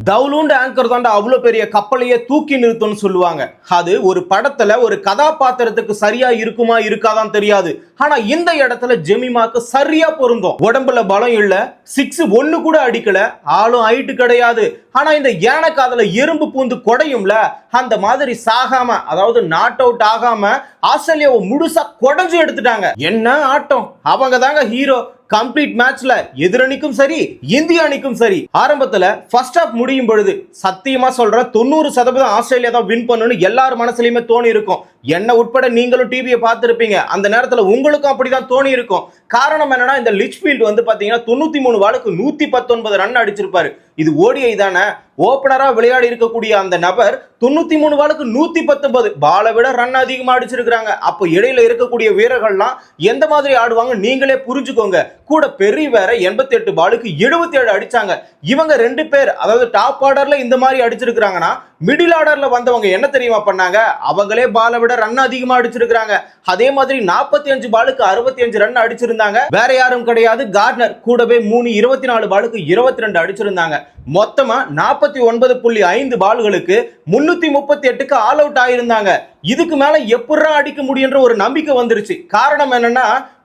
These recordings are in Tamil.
தவுலூண்டு ஆங்கர் தாண்டா அவ்வளவு பெரிய கப்பலையே தூக்கி நிறுத்தும்னு சொல்லுவாங்க. அது ஒரு படத்துல ஒரு கதாபாத்திரத்துக்கு சரியா இருக்குமா இருக்காதான் தெரியாது. ஆனா இந்த இடத்துல ஜெமிமாக்கு சரியா பொருந்தும். உடம்புல பலம் இல்ல, 6 ஒண்ணு கூட அடிக்கல, ஆளும் ஹைட் கிடையாது. ஆனா இந்த யானை காதல எறும்பு பூந்து கொடையும்ல, அந்த மாதிரி சாகாம, அதாவது நாட் அவுட் ஆகாம ஆஸ்திரேலியாவை முழுசா கொடைஞ்சு எடுத்துட்டாங்க. என்ன ஆட்டம்! அவங்க தாங்க ஹீரோ. கம்ப்ளீட் மேட்ச்ல எதிரணிக்கும் சரி இந்திய அணிக்கும் சரி. ஆரம்பத்துல ஃபர்ஸ்ட் ஹாஃப் முடியும் பொழுது சத்தியமா சொல்றேன் 90% ஆஸ்திரேலியா தான் வின் பண்ணணும்னு எல்லாரும் மனசுலயுமே தோணி இருக்கும். என்ன உட்பட நீங்களும் டிவியை பார்த்திருப்பீங்க. அந்த நேரத்துல உங்களுக்கும் அப்படிதான் தோணி இருக்கும். காரணம் என்னன்னா, இந்த லிச்ஃபீல்ட் வந்து பாத்தீங்கன்னா 93 பாலுக்கு 119 ரன் அடிச்சிருப்பாரு. இது ஓடிஐ தானே. ஓபனரா விளையாடி இருக்கக்கூடிய அந்த நபர் 93 பாலுக்கு 119 பாலை விட ரன் அதிகமா அடிச்சிருக்காங்க. அப்போ இடையில இருக்கக்கூடிய வீரர்கள்லாம் எந்த மாதிரி ஆடுவாங்க நீங்களே புரிஞ்சுக்கோங்க. கூட பெரிய வேற 88 பாலுக்கு 77 அடிச்சாங்க. இவங்க 2 பேர், அதாவது டாப் ஆர்டர்ல இந்த மாதிரி அடிச்சிருக்காங்கன்னா, மிடில் ஆர்டர்ல வந்தவங்க என்ன தெரியுமா பண்ணாங்க? அவங்களே பாலை விட ரன் அதிகமா அடிச்சிருக்காங்க. அதே மாதிரி 45 பாலுக்கு 65 ரன் அடிச்சிருந்தாங்க. வேற யாரும் கிடையாது, கார்ட்னர். கூடவே 24 பாலுக்கு 22 அடிச்சிருந்தாங்க. மொத்தமா 49.5 பால்களுக்கு 338க்கு ஆல் அவுட் ஆயிருந்தாங்க. இதுக்கு மேல எப்படா அடிக்க முடியுன்ற ஒரு நம்பிக்கை வந்துருச்சு. காரணம் என்னன்னா,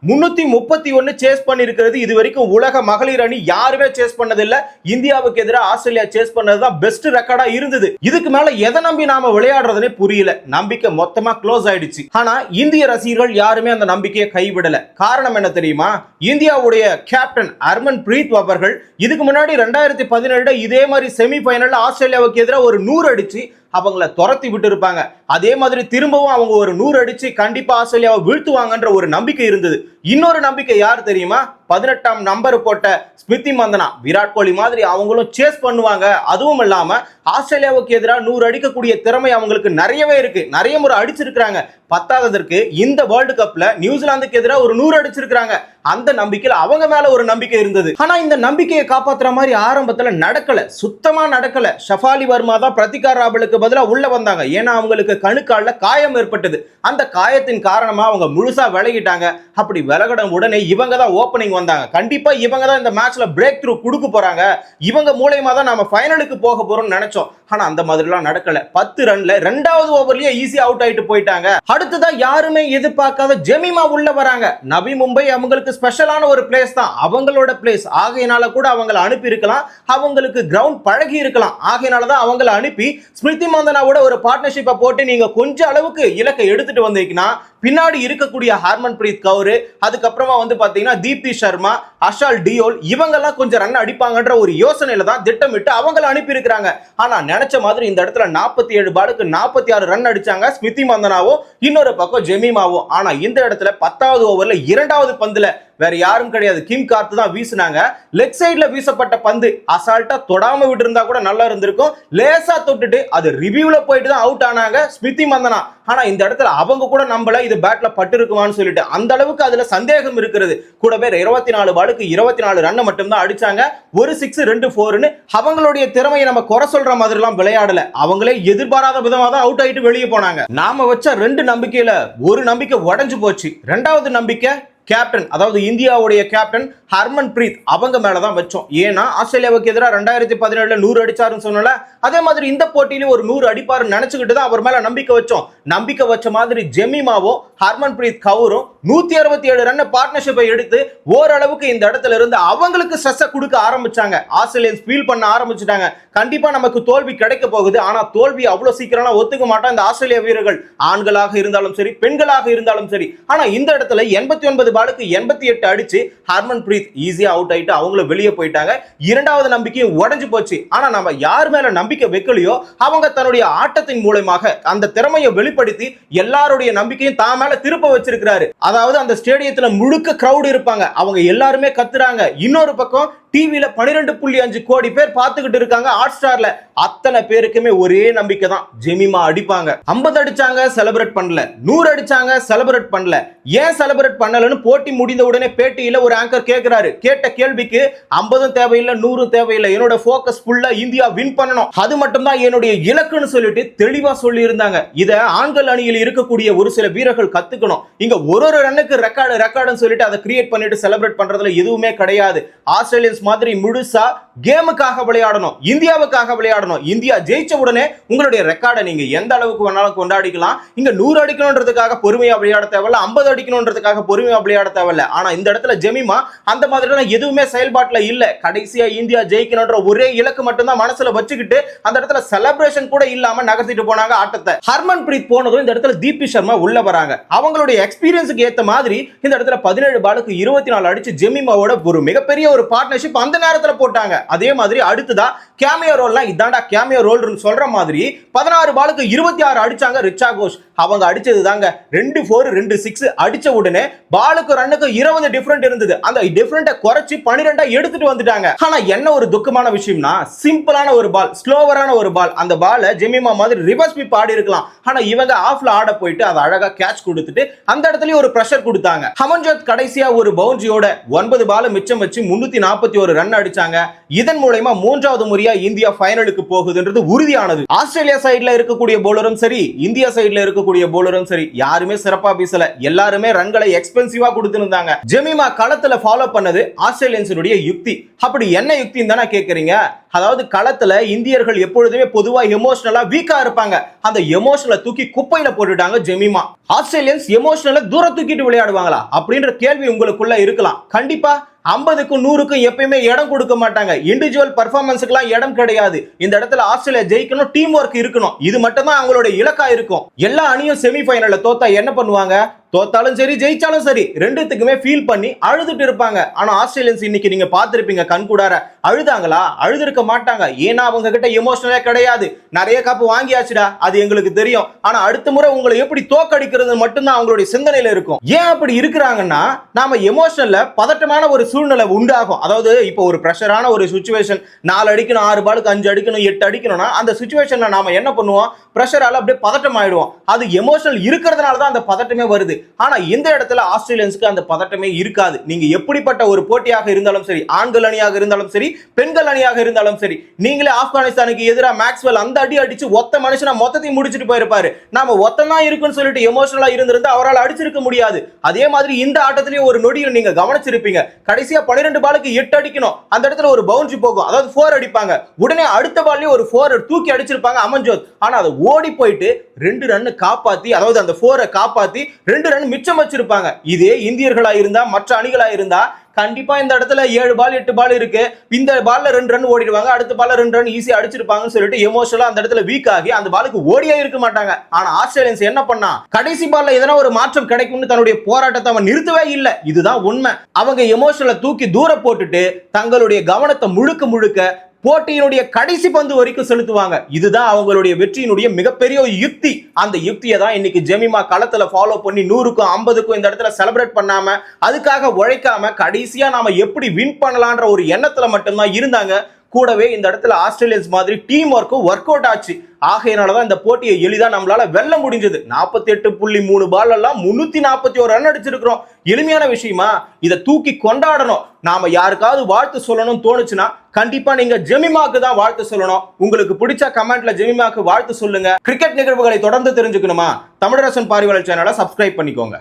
331 சேஸ் பண்ணிருக்கிறது இது வரைக்கும் உலக மகளிர் அணி யாருமே சேஸ் பண்ணதில்லை. இந்தியாவுக்கு எதிராக ஆஸ்திரேலியா சேஸ் பண்ணதுதான் பெஸ்ட் ரெக்கார்டா இருந்தது. இதுக்கு மேல எதை நம்பி நாம விளையாடுறதுனே புரியல. நம்பிக்கை மொத்தமா க்ளோஸ் ஆயிடுச்சு. ஆனா இந்திய ரசிகர்கள் யாருமே அந்த நம்பிக்கையை கைவிடல. காரணம் என்ன தெரியுமா? இந்தியாவுடைய கேப்டன் ஹர்மன் பிரீத் அவர்கள் இதுக்கு முன்னாடி 2017 இதே மாதிரி செமி ஃபைனல்ல ஆஸ்திரேலியாவுக்கு எதிராக ஒரு 100 அடிச்சு அவங்களை துரத்தி விட்டு இருப்பாங்க. அதே மாதிரி திரும்பவும் அவங்க ஒரு 100 அடிச்சு கண்டிப்பா ஆஸ்திரேலியாவை வீழ்த்துவாங்கன்ற ஒரு நம்பிக்கை இருந்தது. இன்னொரு நம்பிக்கை யார் தெரியுமா? 18ஆம் நம்பர் போட்ட ஸ்மிருதி மந்தனா. விராட் கோலி மாதிரி அவங்களும் சேஸ் பண்ணுவாங்க. அதுவும் இல்லாம ஆஸ்திரேலியாவுக்கு எதிராக 100 அடிக்கக்கூடிய திறமை அவங்களுக்கு நிறையவே இருக்கு. நிறைய முறை அடிச்சிருக்காங்க. பத்தாவதற்கு இந்த வேர்ல்டு கப்ல நியூசிலாந்துக்கு எதிராக ஒரு 100 அடிச்சிருக்காங்க. அந்த நம்பிக்கையில அவங்க மேல ஒரு நம்பிக்கை இருந்தது. ஆனா இந்த நம்பிக்கையை காப்பாத்துற மாதிரி ஆரம்பத்துல நடக்கல, சுத்தமா நடக்கல. ஷஃபாலி வர்மா தான் பிரதிகார் ராவலுக்கு பதிலா உள்ள வந்தாங்க. ஏன்னா அவங்களுக்கு கணுக்கால்ல காயம் ஏற்பட்டது. அந்த காயத்தின் காரணமா அவங்க முழுசா விலகிட்டாங்க. அப்படி விலகடம் உடனே இவங்க தான் ஓபனிங் வந்தாங்க. கண்டிப்பா இவங்க தான் இந்த மேட்ச்ல பிரேக் த்ரூ கொடுக்க போறாங்க. இவங்க மூலமா தான் நாம ஃபைனலுக்கு போக போறோம்னு நினைச்சோம். ஆனா அந்த மாதிரிலாம் நடக்கல. 10 ரன்ல 2வது ஓவர்லயே ஈஸியா அவுட் ஆயிட்டு போயிட்டாங்க. அடுத்ததா யாருமே எதிர்பார்க்காத ஜெமிமா உள்ள வராங்க. நவி மும்பை அவங்களுக்கு ஸ்பெஷலான ஒரு பிளேஸ் தான், அவங்களோட பிளேஸ். ஆகையினால கூட அவங்களை அனுப்பி இருக்கலாம். அவங்களுக்கு கிரவுண்ட் பழகி இருக்கலாம். ஆகையினால தான் அவங்களை அனுப்பி ஸ்மிருதி மந்தனாவோட ஒரு பார்ட்னர்ஷிப்பை போட்டு நீங்க கொஞ்சம் அளவுக்கு இலக்கை எடுத்துட்டு வந்தீங்கன்னா பின்னாடி இருக்கக்கூடிய ஹர்மன் பிரீத் கவுர், அதுக்கப்புறமா வந்து பாத்தீங்கன்னா தீப்தி சர்மா, அஷால் டியோல் இவங்கெல்லாம் கொஞ்சம் ரன் அடிப்பாங்கன்ற ஒரு யோசனையில தான் திட்டமிட்டு அவங்களை அனுப்பி இருக்காங்க. ஆனா நினைச்ச மாதிரி இந்த இடத்துல 47 பாலுக்கு 46 ரன் அடிச்சாங்க ஸ்மிருதி மந்தனாவும் இன்னொரு பக்கம் ஜெமிமாவும். ஆனா இந்த இடத்துல 10வது ஓவர்ல 2வது பந்துல வேற யாரும் கிடையாது, கிம் கார்த் தான் வீசினாங்க. லெக் சைடுல வீசப்பட்ட பந்து அசால்ட்டா தொடாம விட்டு இருந்தா கூட நல்லா இருந்திருக்கும். லேசா தொட்டுட்டு அது ரிவ்யூல போயிட்டு தான் அவுட் ஆனாங்க ஸ்மிருதி மந்தனா. ஆனா இந்த இடத்துல அவங்க கூட நம்பல இது பேட்ல பட்டு இருக்குமான்னு சொல்லிட்டு. அந்த அளவுக்கு அதுல சந்தேகம் இருக்கிறது. கூடவே 24 பாலுக்கு 24 ரன் மட்டும் தான் அடிச்சாங்க. ஒரு 6 2 4ன்னு அவங்களுடைய திறமையை நம்ம குறை சொல்ற மாதிரி எல்லாம் விளையாடல. அவங்களே எதிர்பாராத விதமா தான் அவுட் ஆயிட்டு வெளியே போனாங்க. நாம வச்ச 2 நம்பிக்கையில ஒரு நம்பிக்கை உடைஞ்சு போச்சு. 2வது நம்பிக்கை கேப்டன், அதாவது இந்தியாவுடைய கேப்டன் ஹர்மன் பிரீத் அவங்க மேலதான் வச்சோம். ஏன்னா ஆஸ்திரேலியாவுக்கு எதிராக 2017 100 அடிச்சாருன்னு சொன்னல, அதே மாதிரி இந்த போட்டியிலும் ஒரு 100 அடிப்பாரு நினைச்சுக்கிட்டு தான் அவர் மேல நம்பிக்கை வச்சோம். நம்பிக்கை வச்ச மாதிரி ஜெமிமாவும் ஹர்மன் பிரீத் கவுரும் 167 ரன் பார்ட்னர்ஷிப்பை எடுத்து ஓரளவுக்கு இந்த இடத்துல இருந்து அவங்களுக்கு ஸ்ட்ரெஸ் கொடுக்க ஆரம்பிச்சாங்க. ஆஸ்திரேலியன்ஸ் ஃபீல் பண்ண ஆரம்பிச்சுட்டாங்க. கண்டிப்பா நமக்கு தோல்வி கிடைக்க போகுது. ஆனா தோல்வி அவ்வளவு சீக்கிரம் ஒத்துக்க மாட்டான் இந்த ஆஸ்திரேலிய வீரர்கள், ஆண்களாக இருந்தாலும் சரி பெண்களாக இருந்தாலும் சரி. ஆனா இந்த இடத்துல 89 பாலுக்கு 88 அடிச்சு ஹர்மன் பிரீத் ஈஸியா அவுட் ஆயிட்டு அவங்கள வெளியே போயிட்டாங்க. 2வது நம்பிக்கையும் உடைஞ்சு போச்சு. ஆனா நம்ம யார் மேல நம்பிக்கை வைக்கலையோ அவங்க தன்னுடைய ஆட்டத்தின் மூலமாக அந்த திறமையை வெளிப்படுத்தி எல்லாருடைய நம்பிக்கையும் தான் மேல திருப்ப வச்சிருக்கிறாரு. அதாவது அந்த ஸ்டேடியத்துல முழுக்க கிரவுட் இருப்பாங்க, அவங்க எல்லாருமே கத்துறாங்க. இன்னொரு பக்கம் டிவில 12.5 கோடி பேர் பார்த்துக்கிட்டு இருக்காங்க ஹாட் ஸ்டார்ல. அத்தனை பேருக்குமே ஒரே நம்பிக்கை தான், ஜெமிமா அடிப்பாங்க. 50 அடிச்சாங்க செலிப்ரேட் பண்ணல, 100 அடிச்சாங்க செலிப்ரேட் பண்ணல. ஏன் செலிப்ரேட் பண்ணலன்னு போட்டி முடிந்த உடனே பேட்டியில ஒரு ஆங்கர் கேட்கிறாரு. கேட்ட கேள்விக்கு 50 தேவையில்லை 100 தேவையில்லை, என்னோட போக்கஸ் ஃபுல்லா இந்தியா வின் பண்ணணும், அது மட்டும் தான் என்னுடைய இலக்குன்னு சொல்லிட்டு தெளிவா சொல்லி இருந்தாங்க. இத ஆண்கள் அணியில் இருக்கக்கூடிய ஒரு சில வீரர்கள் கத்துக்கணும். இங்க ஒரு ரன்னுக்கு ரெக்கார்டுன்னு சொல்லிட்டு அதை கிரியேட் பண்ணிட்டு செலிப்ரேட் பண்றதுல எதுவுமே கிடையாது. ஆஸ்திரேலியன்ஸ் மாதிரி முழுசா கேமுக்காக விளையாடணும், இந்தியாவுக்காக விளையாடணும். இந்தியா ஜெயிச்ச உடனே உங்களுடைய ரெக்கார்டை நீங்க எந்த அளவுக்கு வேணாலும் கொண்டாடிக்கலாம். இங்க 100 அடிக்கணும்ன்றதுக்காக பொறுமையா விளையாட தேவையில்ல, 50 அடிக்கணும்ன்றதுக்காக பொறுமையா விளையாட தேவையில்ல. ஆனா இந்த இடத்துல ஜெமிமா அந்த மாதிரிலாம் எதுவுமே செயல்பாட்டுல இல்ல. கடைசியா இந்தியா ஜெயிக்கணும்ன்ற ஒரே இலக்கு மட்டும் தான் மனசுல வச்சுக்கிட்டு அந்த இடத்துல செலிப்ரேஷன் கூட இல்லாம நகர்த்திட்டு போனாங்க ஆட்டத்தை. ஹர்மன்பிரீத் போனதும் இந்த இடத்துல தீப்தி சர்மா உள்ள வராங்க. அவங்களுடைய எக்ஸ்பீரியன்ஸுக்கு ஏத்த மாதிரி இந்த இடத்துல 17 பாலுக்கு 24 அடிச்சு ஜெமிமாவோட ஒரு மிகப்பெரிய ஒரு பார்ட்னர்ஷிப் அந்த நேரத்துல போட்டாங்க. அதே மாதிரி அடுத்ததா கேமியோ ரோல்லாம் இதாண்டா கேமியோ ரோல் சொல்ற மாதிரி 16 பாலுக்கு 26 அடிச்சாங்க ரிச்சா கோஷ். அவங்க அடிச்சது தாங்க 2 4 2 6 அடிச்ச உடனே பாலுக்கு ரன்னுக்கு 20 டிஃபரண்ட் இருந்தது. அந்த டிஃபரண்ட குறைச்சி 12 எடுத்துட்டு வந்துட்டாங்க. ஆனா என்ன ஒரு துக்கமான விஷயம்னா சிம்பிளான ஒரு பால், ஸ்லோவரான ஒரு பால், அந்த பால ஜெமிமா மாதிரி ரிவர்ஸ் ஸ்வீப் ஆடி இருக்கலாம். ஆனா இவங்க ஆஃப்ல ஆட போயிட்டு அதை அழகா கேட்ச் கொடுத்துட்டு அந்த இடத்துலயே ஒரு பிரஷர் கொடுத்தாங்க. அமன்ஜோத் கடைசியா ஒரு பவுண்டரியோட 9 பால் மிச்சம் வச்சு 341 ரன் அடிச்சாங்க. இதன் மூலமா 3வது முறையா இந்தியா ஃபைனலுக்கு போகுதுன்றது உறுதியானது. ஆஸ்திரேலியா சைடுல இருக்கக்கூடிய பவுலரும் சரி, இந்தியா சைடுல இருக்கக்கூடிய பவுலரும் சரி, யாருமே சிறப்பா பேசல. எல்லாருமே ரன்களை எக்ஸ்பென்சிவா கொடுத்திருந்தாங்க. ஜெமிமா களத்துல ஃபாலோ பண்ணது ஆஸ்திரேலியன்ஸுடைய யுக்தி. அப்படி என்ன யுக்தின்னு தானே கேக்குறீங்க? அதாவது களத்துல இந்தியர்கள் எப்பொழுதுமே பொதுவா எமோஷனலா வீக்கா இருப்பாங்க. அந்த எமோஷனலை தூக்கி குப்பையில போட்டுட்டாங்க ஜெமிமா. ஆஸ்திரேலியன்ஸ் எமோஷனலை தூர தூக்கிட்டு விளையாடுவாங்களா அப்படின்ற கேள்வி உங்களுக்குள்ள இருக்கலாம். கண்டிப்பா 50க்கும் 100க்கும் எப்பயுமே இடம் கொடுக்க மாட்டாங்க. இண்டிவிஜுவல் பர்ஃபார்மன்ஸுக்குலாம் இடம் கிடையாது. இந்த இடத்துல ஆஸ்திரேலியா ஜெயிக்கணும், டீம் ஒர்க் இருக்கணும். இது மட்டும் தான் அவங்களோட இலக்கா இருக்கும். எல்லா அணியும் செமிஃபைனல்ல தோத்தா என்ன பண்ணுவாங்க? தோத்தாலும் சரி ஜெயிச்சாலும் சரி ரெண்டுத்துக்குமே ஃபீல் பண்ணி அழுதுட்டு இருப்பாங்க. ஆனா ஆஸ்திரேலியன்ஸ் இன்னைக்கு நீங்க பார்த்திருப்பீங்க கண்கூடார. அழுதாங்களா? அழுதுருக்க மாட்டாங்க. ஏன்னா அவங்க கிட்ட எமோஷனலே கிடையாது. நிறைய கப்பு வாங்கியாச்சுடா, அது எங்களுக்கு தெரியும். ஆனா அடுத்த முறை உங்களை எப்படி தோக்கடிக்கிறது மட்டும்தான் அவங்களுடைய சிந்தனையில இருக்கும். ஏன் அப்படி இருக்கிறாங்கன்னா, நாம எமோஷனல்ல பதட்டமான ஒரு சூழ்நிலை உண்டாகும். அதாவது இப்போ ஒரு பிரஷரான ஒரு சிச்சுவேஷன், 4 அடிக்கணும், 6 பாலுக்கு 5 அடிக்கணும், 8 அடிக்கணும்னா அந்த சிச்சுவேஷன்ல நாம என்ன பண்ணுவோம்? பிரஷரால அப்படியே பதட்டம் ஆயிடுவோம். அது எமோஷனல் இருக்கிறதுனால தான் அந்த பதட்டமே வருது. ஆனா இந்த இடத்துல ஆஸ்திரேலியன்ஸ்க்கு அந்த பதட்டமே இருக்காது. நீங்க எப்படிப்பட்ட ஒரு போட்டியாக இருந்தாலும் சரி, ஆண்கள் அணியாக இருந்தாலும் சரி, பெண்கள் அணியாக இருந்தாலும் சரி, நீங்களே ஆப்கானிஸ்தானுக்கு எதிராக மேக்ஸ்வெல் அந்த அடி அடிச்சு ஒத்த மனுஷனா மொத்தத்தையும் முடிச்சிட்டு போயிருப்பாரு. நாம ஒத்தம் தான் இருக்குன்னு சொல்லிட்டு எமோஷனலா இருந்திருந்தா அவரால் அடிச்சிருக்க முடியாது. அதே மாதிரி இந்த ஆட்டத்திலேயே ஒரு நொடியில் நீங்க கவனிச்சிருப்பீங்க. கடைசியா 12 பாலுக்கு 8 அடிக்கணும், அந்த இடத்துல ஒரு பவுண்டரி போகும், அதாவது 4 அடிப்பாங்க. உடனே அடுத்த பால்லே ஒரு 4 தூக்கி அடிச்சிருப்பாங்க அமன்ஜோத். ஆனா அதை ஓடி போயிட்டு 2 ரன் காப்பாத்தி, அதாவது அந்த 4 காப்பாத்தி 2 ரன் மிச்சம் வச்சிருப்பாங்க. இதே இந்தியர்களா இருந்தா, மற்ற அணிகளா இருந்தா கண்டிப்பா இந்த இடத்துல 7 பால் 8 பால் இருக்கு, இந்த பால்ல 2 ரன் ஓடிடுவாங்க, அடுத்த பால்ல 2 ரன் ஈஸியா அடிச்சிருப்பாங்கன்னு சொல்லிட்டு எமோஷனலா அந்த இடத்துல வீக் ஆகி அந்த பாலுக்கு ஓடியே இருக்க மாட்டாங்க. ஆனா ஆஸ்திரேலியன்ஸ் என்ன பண்ணா? கடைசி பால்ல எதனா ஒரு மாற்றம் கிடைக்கும்னு தன்னுடைய போராட்டத்தை அவன் நிறுத்தவே இல்லை. இதுதான் உண்மை. அவங்க எமோஷனலை தூக்கி தூர போட்டுட்டு தங்களுடைய கவனத்தை முழுக்க முழுக்க போட்டியினுடைய கடைசி பந்து வரைக்கும் செலுத்துவாங்க. இதுதான் அவங்களுடைய வெற்றியினுடைய மிகப்பெரிய யுக்தி. அந்த யுக்தியை தான் இன்னைக்கு ஜெமிமா களத்துல ஃபாலோ பண்ணி 100க்கும் 50க்கும் இந்த இடத்துல செலிப்ரேட் பண்ணாம, அதுக்காக உழைக்காம கடைசியா நாம எப்படி வின் பண்ணலான்ற ஒரு எண்ணத்துல மட்டும்தான் இருந்தாங்க. கூடவே இந்த இடத்துல ஆஸ்திரேலியன்ஸ் மாதிரி டீம் ஒர்க் அவுட் ஆச்சு. ஆகையினாலதான் இந்த போட்டியை எளிதா நம்மளால வெல்ல முடிஞ்சது. 48.3 பால் எல்லாம் 341 ரன் அடிச்சிருக்கிறோம். எளிமையான விஷயமா? இதை தூக்கி கொண்டாடணும். நாம யாருக்காவது வாழ்த்து சொல்லணும் தோணுச்சுன்னா கண்டிப்பா நீங்க ஜெமிமாக்கு தான் வாழ்த்து சொல்லணும். உங்களுக்கு பிடிச்ச கமெண்ட்ல ஜெமிமாக்கு வாழ்த்து சொல்லுங்க. கிரிக்கெட் நிகழ்வுகளை தொடர்ந்து தெரிஞ்சுக்கணுமா? தமிழரசன் பார்வையாளர் சேனலை சப்ஸ்கிரைப் பண்ணிக்கோங்க.